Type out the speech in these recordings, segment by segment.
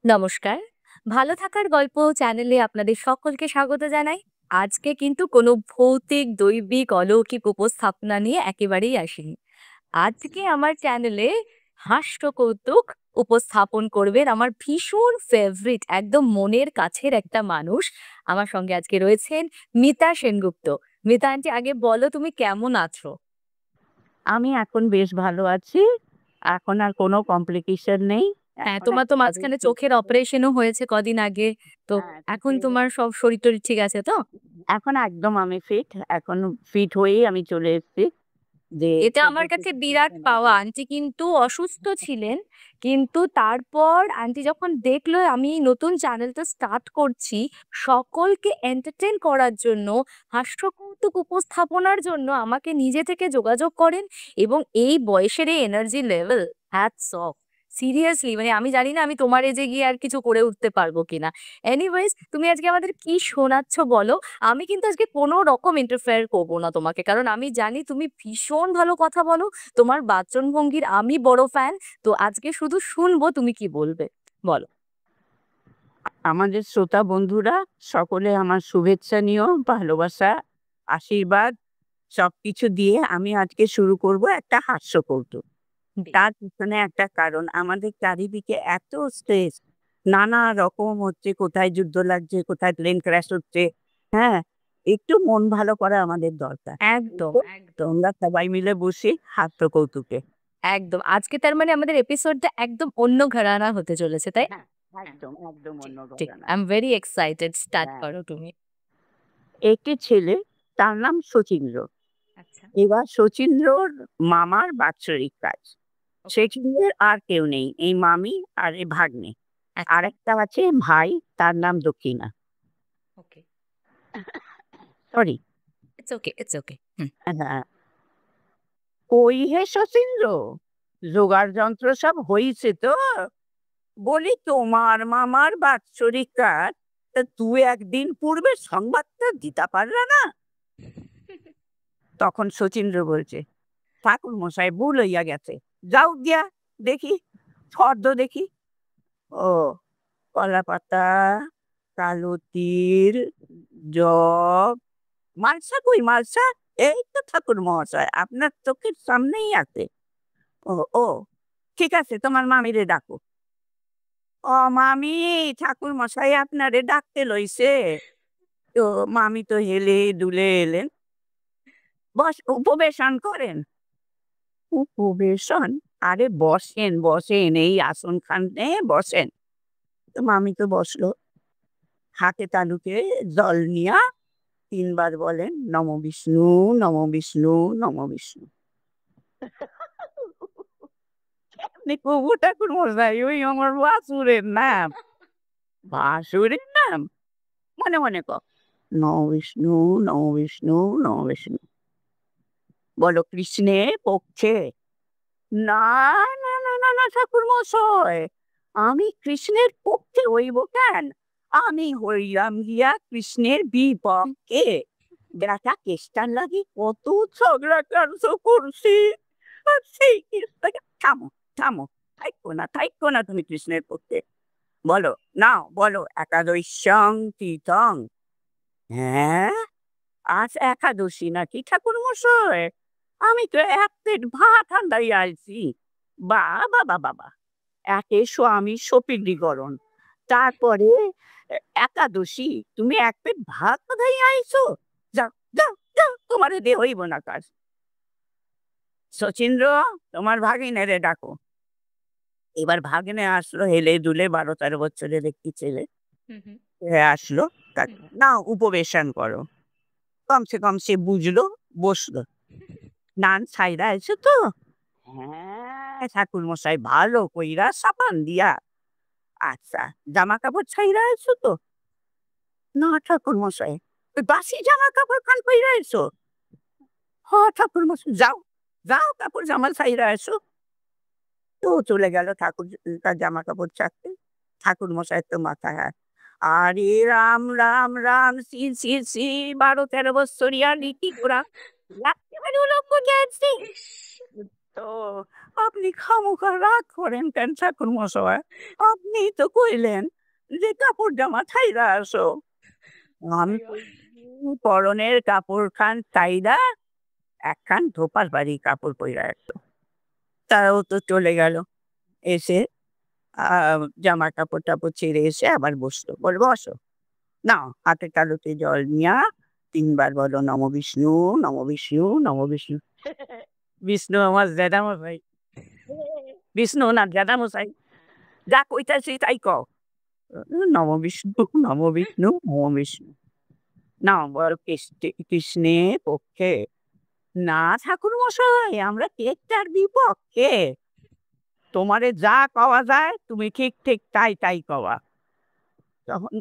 নমস্কার। ভালো থাকার গল্প চ্যানেলে আপনাদের সকলকে স্বাগত জানাই। আজকে কিন্তু কোনো ভৌতিক, দৈবিক, অলৌকিক উপস্থাপনা নিয়ে একেবারেই আসিনি। আজকে আমার চ্যানেলে হাস্যকৌতুক উপস্থাপন করবেন আমার ভীষণ ফেভারিট, একদম মনের কাছের একটা মানুষ। আমার সঙ্গে আজকে রয়েছেন মিতা সেনগুপ্ত। মিতা আন্টি, আগে বলো তুমি কেমন আছো? আমি এখন বেশ ভালো আছি। এখন আর কোনো কমপ্লিকেশন নেই। হ্যাঁ, এখন তোমার তো একেবারেই মাঝখানে ঠিক চোখের আছে। অপারেশনও হয়েছে কদিন আগে। তো হ্যাঁ, এখন চোখে তোমার সব শরীর-টরীর ঠিক আছে তো? এখন একদম আমি ফিট। এখন ফিট হয়েই আমি চলে এসেছি যে এটা আমার সবাইকে কাছে কিছু বিরাট শোনাবো। পাওয়া। আন্টি কিন্তু অসুস্থ ছিলেন। কিন্তু তারপর আন্টি যখন দেখলো আমি নতুন চ্যানেলটা স্টার্ট করছি, সকলকে এন্টারটেইন করার জন্য, হাস্যকৌতুক উপস্থাপনার জন্য আমাকে নিজে থেকে যোগাযোগ করেন এবং এই বয়সের এই energy level, hats off. Seriously মানে আমি জানি না আমি তোমার এজে গিয়ে আর কিছু করে উঠতে পারবো কিনা। এনিওয়েজ, তুমি আজকে আমাদের কি শোনাচ্ছ বলো? আমি কিন্তু আজকে কোনো রকম ইন্টারফেয়ার করব না তোমাকে। কারণ আমি জানি তুমি ভীষণ ভালো কথা বলো। তোমার বাচনভঙ্গির আমি বড় ফ্যান। তো আজকে শুধু শুনবো তুমি কি বলবে। বলো। আমাদের শ্রোতা বন্ধুরা সকলে আমার শুভেচ্ছা নিও, ভালোবাসা, আশীর্বাদ সবকিছু দিয়ে আমি আজকে শুরু করব একটা হাস্যকৌতুক। বেশ। তার পিছনে একটা কারণ, আমাদের চারিদিকে এত স্ট্রেস, নানা রকম হচ্ছে, কোথায় যুদ্ধ লাগছে, কোথায় প্লেন ক্র্যাশ হচ্ছে। হ্যাঁ, একটু মন ভালো করা আমাদের দরকার। একদম, তো একদম, আমরা সবাই মিলে বসি হাস্যকৌতুকে। একদম। আজকে তার মানে আমাদের এপিসোডটা একদম অন্য ঘরানা হতে চলেছে, তাই? হ্যাঁ, হ্যাঁ, একদম একদম ঠিক, অন্য ঠিক। ঘটনা। I am very excited. Start হ্যাঁ, করো তুমি। একটি ছেলে, তার নাম শচীন্দ্র। আচ্ছা। এবার শচীন্দ্রর মামার বাৎসরিক কাজ। ওকে। শচীন্দ্রের আর কেউ নেই, এই মামি আর এই ভাগ্নে। আচ্ছা। আরেকটা আছে ভাই, তার নাম Dakshina. Okay. Sorry. It's okay, it's okay. Hmm. হ্যাঁ, কই হে শচীন্দ্র, জোগাড় যন্ত্র সব হইছে তো? বলি তোমার মামার বাৎসরিক কাজ, তা তুই একদিন পূর্বে সংবাদটা দিতে পারলা না? তখন শচীন্দ্র বলছে, ঠাকুর মশাই ভুল হইয়া গেছে, যাও গিয়া দেখি, ফর্দ দেখি। ও, কলা পাতা, কালো তিল, জব, মালসা কই মালসা? এই তো ঠাকুর মহাশয়, আপনার চোখের সামনেই আছে। ও ও, ঠিক আছে, তোমার মামিরে ডাকো। ও মামি, ঠাকুর মশাই আপনারে ডাকতে লইছে। তো মামি তো হেলে দুলে এলেন। বস, উপবেশন করেন। উপবেশন? আরে বসেন বসেন, এই আসন খানে বসেন। তো মামি তো বসলো, হাতে তালুকে জল নিয়া ৩ বার বলেন, নম বিষ্ণু, নম বিষ্ণু, নম বিষ্ণু। আপনি প্রভু ঠাকুর মশাই, ওই আমার ভাসুরের নাম। ভাসুরের নাম? মনে মনে কর, নম বিষ্ণু, নম বিষ্ণু, নম বিষ্ণু। বলো কৃষ্ণের পক্ষে? না, না, না, না, না ঠাকুর মশাই, আমি কৃষ্ণের পক্ষে হইব কেন? আমি হইলাম গিয়া কৃষ্ণের বিপক্ষে। বেটা কেষ্টার লাগি কত ঝগড়া কার্য করছি, আর সেই কেসটাকে থামো, থামো, থাইকো না তুমি কৃষ্ণের পক্ষে। বলো, নাও বলো, একাদশং তীর্থং। হ্যাঁ, আজ একাদশী নাকি ঠাকুর মশাই? আমি তো এক প্লেট ভাত ঠান্ডাই আইছি। বাবা বাবা বাবা, একে স্বামী সপিণ্ডীকরণ, তারপরে একাদশী, তুমি এক পেট ভাত কোথায় আইছো? যাও যাও যাও, তোমারে দে হইব না কাজ। শচীন্দ্র, তোমার ভাগিনেরে ডাকো। এবার ভাগিনে আসলো, হেলে দুলে ১২-১৩ বছরের একটি ছেলে। হুম, হুম, সে আসলো, হুম। না উপবেশন করো। কমসে কম সে বুঝলো, বসলো। স্নান ছাইরা এসো তো? হ্যাঁ ঠাকুর মশাই, ভালো কইরা সাবান দিয়া। আচ্ছা, জামা কাপড় ছাইরা এসো তো? না ঠাকুর মশাই, ওই বাসি জামা কাপড় খান পইরা এসো? হ ঠাকুর মশাই, যাও যাও, কাপড় জামা ছাইরা এসো। তো চলে গেল ঠাকুর, তার জামা কাপড় ছাড়তে। ঠাকুর মশাই তো মাথায় হাত। আরে রাম রাম রাম, সি সি সি, ১২-১৩ বৎসরিয়া লিটি ঘোড়া, একেবারে উলঙ্গ গেছে। ইস! তো আপনি খামোখা রাগ করেন কেন ঠাকুর মশাই? আপনি তো কইলেন যে কাপড় জামা থাইরা আসো। আমি পরনের কাপড় খান চাইরা একখান ধোপার বাড়ি কাপড় পইরা আসতো। তারাও তো চলে গেল। এসে জামা কাপড়-টাপড় ছেড়ে এসে আবার বসলো। বলে, "বসো। নাও হাতের তালুতে জল নিয়া ৩ বার বলো নমো বিষ্ণু, নমো বিষ্ণু, নমো বিষ্ণু।" বিষ্ণু আমার জ্যাঠামশাই। বিষ্ণু না জ্যাঠামশাই। যা কইতাছি তাই কও। নমো বিষ্ণু, নমো বিষ্ণু, নমো বিষ্ণু। নাও বলো কৃষ্ণের পক্ষে। না ঠাকুরমশাই আমরা কেকটার বিপক্ষে। তোমারে যা কওয়া যায় তুমি ঠিক তাই কওয়া। তখন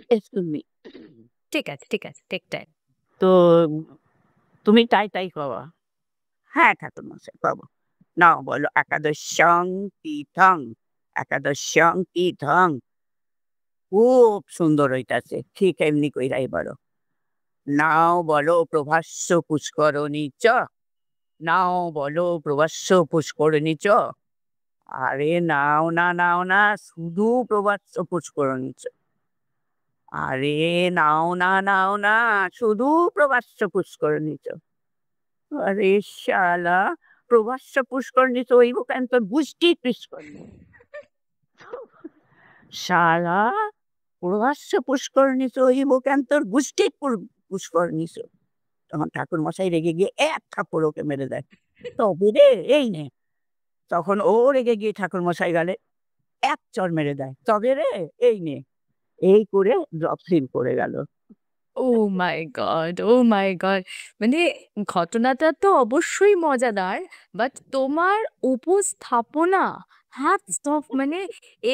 এক্সকিউজ মি। ঠিক আছে, ঠিক আছে, টেক টাইম। তো তুমি তাই কওয়া। হ্যাঁ ঠাকুরমশাই কব। নাও বলো একাদশং তীর্থং, একাদশং তীর্থং। খুব সুন্দর হইতাছে। ঠিক এমনি কইরাই বলো। নাও বলো প্রভাস্য পুষ্করণী চ, নাও বলো প্রভাস্য পুষ্করণী চ। আরে নাও না শুধু প্রভাস্য পুষ্করণী চ। আরে নাও না শুধু প্রভাস্য পুষ্করণী চ। আরে শালা প্রভাস্য পুষ্করণী চ হইব কেন তোর গুষ্টি পুষ্করণী। শালা প্রভাস্য পুষ্করণী চ হইব কেন তোর গুষ্টি পুষ্করণী চ। তখন ঠাকুরমশাই রেগে গিয়ে এক থাপ্পড় ওকে মেরে দেয়। তবে রে এই নে। তখন ও রেগে গিয়ে ঠাকুরমশাই গালে এক চড় মেরে দেয়। তবে রে এই নে। এই করে ড্রপ সিল করে গেল। ওহ মাই গড! ওহ মাই গড! মানে ঘটনাটা তো অবশ্যই মজাদার। বাট তোমার উপস্থাপনা হ্যাটস অফ! মানে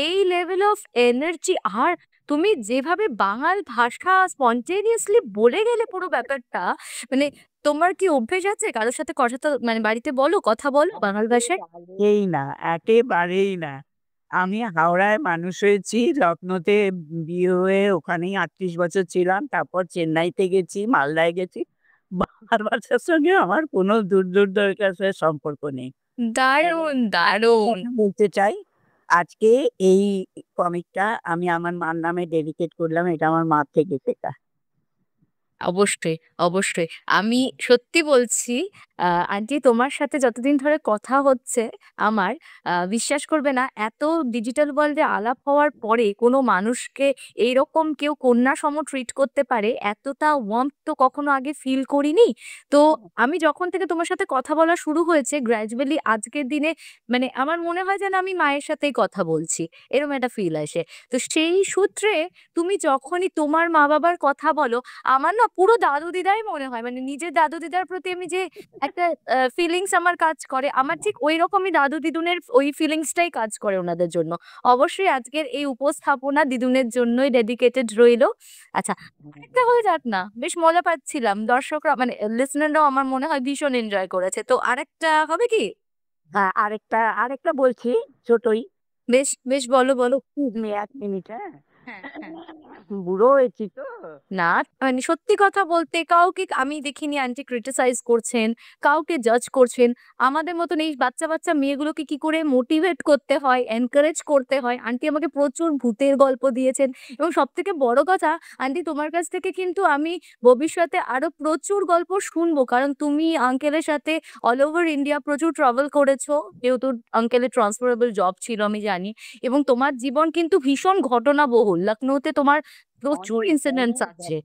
এই লেভেল অফ এনার্জি আর তুমি যেভাবে বাঙাল ভাষা স্পন্টেনিয়াসলি বলে গেলে পুরো ব্যাপারটা, মানে তোমার কি অভ্যেস আছে কারো সাথে কথা মানে বাড়িতে কথা বলো বাঙাল ভাষায়? একেবারেই না, একেবারেই না। আমি হাওড়ায় মানুষ হয়েছি, লখনৌতে বিয়ে হয়ে ওখানেই ৩৮ বছর ছিলাম। তারপর চেন্নাইতে গেছি, মালদায় গেছি। বাংলা ভাষার সঙ্গে আমার কোনো দূর-দূরান্তের সম্পর্ক নেই। দারুণ, দারুণ! বলতে চাই, আজকে এই কমিকটা আমি আমার মার নামে ডেডিকেট করলাম। এটা আমার মার থেকে শেখা। অবশ্যই, অবশ্যই। আমি সত্যি বলছি, আন্টি তোমার সাথে যতদিন ধরে কথা হচ্ছে আমার, বিশ্বাস করবে না এত ডিজিটাল ওয়ার্লড এ আলাপ হওয়ার পরে কোনো মানুষকে এইরকম কেউ কন্যা সম ট্রিট করতে পারে, এতটা ওয়ার্মথ তো কখনো আগে ফিল করিনি। তো আমি যখন থেকে তোমার সাথে কথা বলা শুরু হয়েছে গ্র্যাজুয়ালি আজকের দিনে মানে আমার মনে হয় যেন আমি মায়ের সাথেই কথা বলছি। এরকম একটা ফিল আসে। তো সেই সূত্রে তুমি যখনই তোমার মা-বাবার কথা বলো আমার না পুরো দাদু-দিদাই মনে হয়। মানে নিজের দাদু-দিদার প্রতি আমি যে একটা ফিলিংস আমার কাজ করে, আমার ঠিক ঐরকমই দাদু-দিদুনের ওই ফিলিংসটাই কাজ করে উনাদের জন্য। অবশ্যই আজকের এই উপস্থাপনা দিদুনের জন্যই ডেডিকেটেড রইলো। আচ্ছা, আরেকটা হয়ে যাক না। বেশ মজা পাচ্ছিলাম। দর্শকরা মানে লিসেনাররাও আমার মনে হয় ভীষণ এনজয় করেছে। তো আরেকটা হবে কি? হ্যাঁ, আরেকটা বলছি ছোটই। বেশ, বেশ বলো, বলো। এক্সকিউজ মি ১ মিনিট, হ্যাঁ? হ্যাঁ, হ্যাঁ। বুড়ো হয়েছি তো। না, মানে সত্যি কথা বলতে কাউকে আমি দেখিনি আন্টি ক্রিটিসাইজ করছেন, কাউকে জাজ করছেন। আমাদের মতন এই বাচ্চা মেয়েগুলোকে কি করে মোটিভেট করতে হয়, এনকারেজ করতে হয়। আন্টি আমাকে প্রচুর ভূতের গল্প দিয়েছেন এবং সবথেকে বড় কথা আন্টি তোমার কাছ থেকে কিন্তু আমি ভবিষ্যতে আরো প্রচুর গল্প শুনবো। কারণ তুমি আঙ্কেলের সাথে অল ওভার ইন্ডিয়া প্রচুর ট্রাভেল করেছো। যেহেতু আঙ্কেলের ট্রান্সফারেবল জব ছিল আমি জানি। এবং তোমার জীবন কিন্তু ভীষণ ঘটনাবহুল। লখনৌতে তোমার প্রচুর অনেক, ইনসিডেন্টস অনেক আছে। আছে।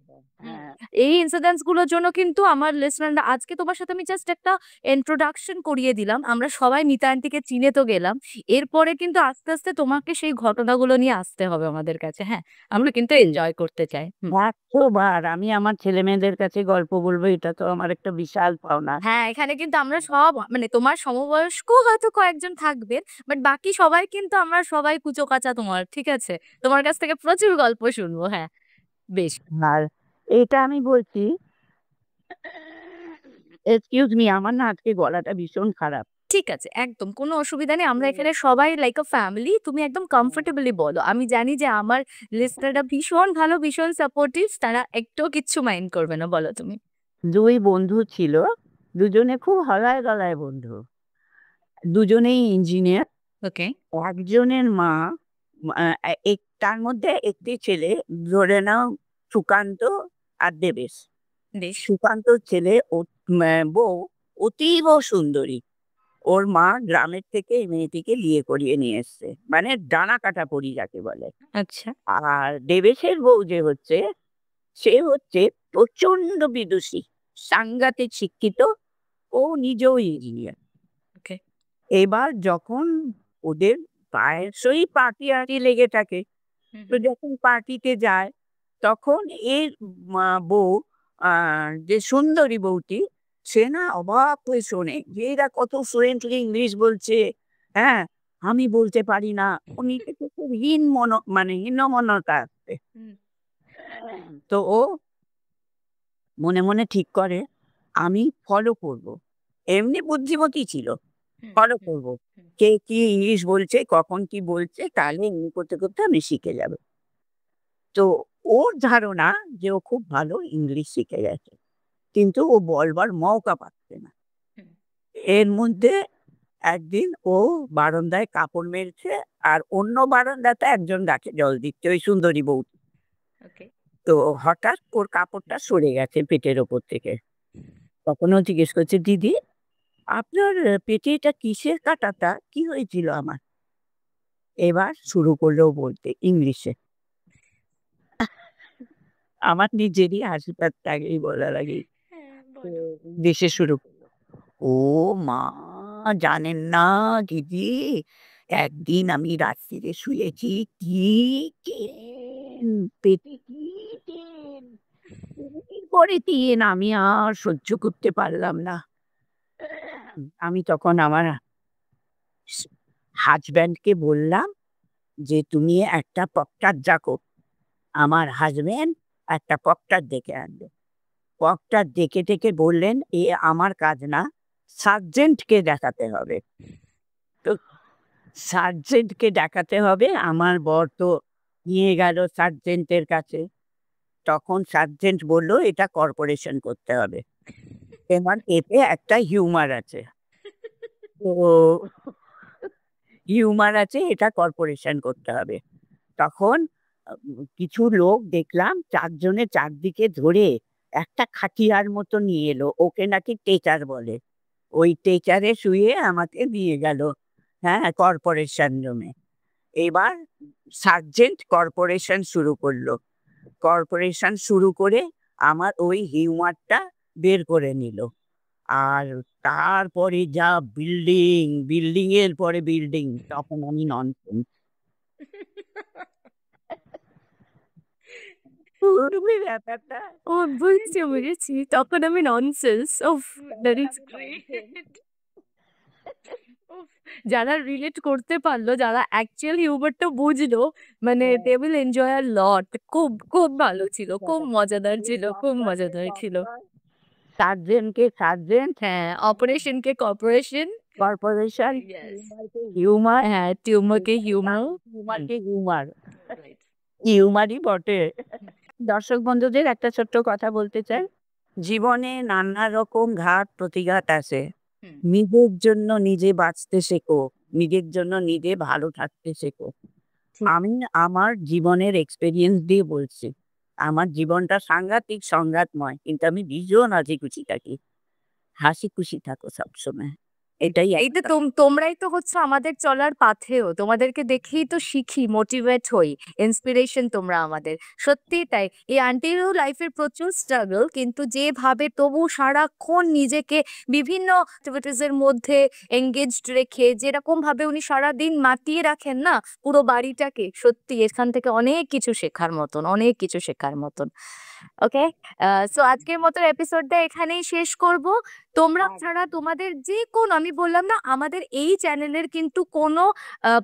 হুম। হ্যাঁ। এই ইনসিডেন্টস গুলোর জন্য কিন্তু আমার লিসনাররা আজকে তোমার সাথে আমি জাস্ট একটা ইন্ট্রোডাকশন করিয়ে দিলাম। আমরা সবাই মিতা আন্টিকে চিনে তো গেলাম। এরপরে কিন্তু আস্তে তোমাকে সেই ঘটনাগুলো নিয়ে আসতে হবে আমাদের কাছে। হ্যাঁ? আমরা কিন্তু এনজয় করতে চাই। হুম। ১০০ বার আমি আমার ছেলেমেয়েদের কাছে গল্প বলব, এটা তো আমার একটা বিশাল পাওনা। হ্যাঁ, এখানে কিন্তু আমরা সব মানে তোমার সমবয়স্ক হয়তো কয়েকজন থাকবেন। বাট বাকি সবাই কিন্তু আমরা সবাই কুচোকাচা তোমার। ঠিক আছে? তোমার কাছ থেকে প্রচুর গল্প শুনবো। হ্যাঁ, বেশ। আর এটা আমি বলছি, এক্সকিউজ মি আমার না আজকে গলাটা ভীষণ খারাপ। ঠিক আছে, একদম কোনো অসুবিধা নেই। আমরা এখানে সবাই লাইক আ ফ্যামিলি। তুমি একদম কমফোর্টেবলি বলো। আমি জানি যে আমার লিস্টেনাররা ভীষণ ভালো, ভীষণ সাপোর্টিভ। তারা একটুও কিচ্ছু মাইন্ড করবে না। বলো তুমি। ২ বন্ধু ছিল, দুজনে খুব হলায় গলায় বন্ধু। দুজনেই ইঞ্জিনিয়ার। ওকে। একজনের মা তার মধ্যে একটি ছেলে, ধরে নাও সুকান্ত আর দেবেশ। বেশ। সুকান্তর ছেলে বউ অতীব সুন্দরী। ওর মা গ্রামের থেকে এই মেয়েটিকে বিয়ে করিয়ে নিয়ে এসছে, মানে ডানা কাটা পরি যাকে বলে। আচ্ছা। আর দেবেশের বউ যে হচ্ছে, সে হচ্ছে প্রচন্ড বিদুষী, সাংঘাতিক শিক্ষিত, ও নিজেও ইঞ্জিনিয়ার। ওকে। এবার যখন ওদের প্রায়শই পার্টি আর্টি লেগে থাকে, তো যখন পার্টিতে যায় তখন এর বউ, যে সুন্দরী বউটি, সে না অবাক হয়ে শোনে যে এরা কত ফ্লুয়েন্টলি ইংলিশ বলছে। হ্যাঁ, আমি বলতে পারি না। উনি খুব হীনমন্যতা আসছে। তো ও মনে মনে ঠিক করে আমি ফলো করব। এমনি বুদ্ধিমতী ছিল, ফলো করব। কে কি ইংলিশ বলছে, কখন কি বলছে, তাহলে এমনি করতে করতে আমি শিখে যাব। তো ওর ধারণা যে ও খুব ভালো ইংলিশ শিখে গেছে, কিন্তু ও বলবার মৌকা পাচ্ছে না। এর মধ্যে একদিন ও বারান্দায় কাপড় মেলছে, আর অন্য বারান্দাতে একজন গাছে জল দিচ্ছে, ওই সুন্দরী বউ। ওকে। তো হঠাৎ ওর কাপড়টা সরে গেছে পেটের ওপর থেকে। তখন ও জিজ্ঞেস করছে, দিদি আপনার পেটে এটা কিসের কাটাটা, কি হয়েছিল আমার? এবার শুরু করলো বলতে ইংলিশে। আমার নিজেরই হাসি পাচ্ছে আগেই বলার আগেই। দেশে শুরু করলো, ও মা জানেন না দিদি, একদিন আমি রাত্রিরে শুয়েছি, কি ট্রেন পেটে, কি ট্রেন, পরে দিন আমি আর সহ্য করতে পারলাম না। আমি তখন আমার হাজব্যান্ডকে বললাম যে তুমি একটা পপটার ডাকো। আমার হাজব্যান্ড একটা পপটার ডেকে আনলো। পপটার ডেকে ডেকে বললেন, এ আমার কাজ না, সার্জেন্টকে দেখাতে হবে। তো সার্জেন্টকে দেখাতে হবে। আমার বর তো নিয়ে গেল সার্জেন্টের কাছে। তখন সার্জেন্ট বলল এটা কর্পোরেশন করতে হবে, এবার এতে একটা হিউমার আছে। তো হিউমার আছে, এটা কর্পোরেশন করতে হবে। তখন কিছু লোক দেখলাম চারজনে চারদিকে ধরে একটা খাটিয়ার মতো নিয়ে এলো, ওকে নাকি টেচার বলে। ওই টেচারে শুয়ে আমাকে নিয়ে গেল, হ্যাঁ, কর্পোরেশন রুমে। এবার সার্জেন্ট কর্পোরেশন শুরু করলো। কর্পোরেশন শুরু করে আমার ওই হিউমারটা বের করে নিল। আর তারপরে যা বিল্ডিং, বিল্ডিং এর পরে বিল্ডিং, তখন আমি ননসেন্স। পুরোপুরি ব্যাপারটা ও বুঝছি, বুঝেছি। তখন আমি nonsense. Of, that is great. উফ, যারা রিলেট করতে পারলো, যারা অ্যাকচুয়াল হিউমারটা বুঝলো, মানে দে উইল এনজয় আ লট। খুব খুব ভালো ছিল, খুব মজাদার ছিল, খুব মজাদার ছিল। সার্জেন্টকে সার্জেন্ট, হ্যাঁ, অপারেশনকে কর্পোরেশন। Corporation, yes. হিউমার, হ্যাঁ, টিউমারকে হিউমার। হিউমারকে হিউমার, রাইট। হিউমারই বটে। দর্শক বন্ধুদের একটা ছোট্ট কথা বলতে চাই, জীবনে নানা রকম ঘাত প্রতিঘাত আছে। নিজের জন্য নিজে বাঁচতে শেখো, নিজের জন্য নিজে ভালো থাকতে শেখো। আমি আমার জীবনের এক্সপেরিয়েন্স দিয়ে বলছি, আমার জীবনটা সাংঘাতিক সংঘাতময়, কিন্তু আমি ভীষণ হাসি খুশি থাকি। হাসি খুশি থাকো সবসময়, এটাই এইটা একটা। তোমরাই তো হচ্ছে আমাদের চলার পাথেয়। তোমাদেরকে দেখেই তো শিখি, মোটিভেট হই, ইন্সপিরেশন তোমরা আমাদের। সত্যিই তাই। এই আন্টিরও লাইফের প্রচুর স্ট্রাগল, কিন্তু যেভাবে তবু সারাক্ষণ নিজেকে বিভিন্ন অ্যাক্টিভিটিস এর মধ্যে এঙ্গেজড রেখে যেরকম ভাবে উনি সারাদিন মাতিয়ে রাখেন না পুরো বাড়িটাকে, সত্যি এখান থেকে অনেক কিছু শেখার মতন, অনেক কিছু শেখার মতন। ওকে, সো আজকের মতো এপিসোডটা এখানেই শেষ করব। তোমরা ছাড়া তোমাদের যে কোনো, আমি বললাম না আমাদের এই চ্যানেলের কিন্তু কোনো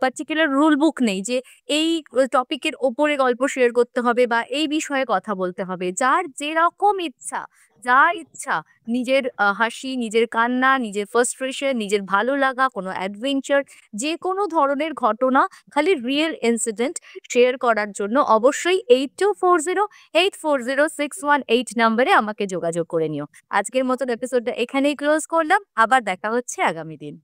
পার্টিকুলার রুল বুক নেই যে এই টপিকের ওপরে গল্প শেয়ার করতে হবে বা এই বিষয়ে কথা বলতে হবে। যার যেরকম ইচ্ছা, যা ইচ্ছা, নিজের হাসি, নিজের কান্না, নিজের ফ্রাস্ট্রেশন, নিজের ভালো লাগা, কোনো অ্যাডভেঞ্চার, যে কোনো ধরনের ঘটনা, খালি রিয়েল ইনসিডেন্ট শেয়ার করার জন্য অবশ্যই 8240840618 নম্বরে আমাকে যোগাযোগ করে নিও। আজকের মতন এপিসোডটা এখানেই ক্লোজ করলাম। আবার দেখা হচ্ছে আগামী দিন।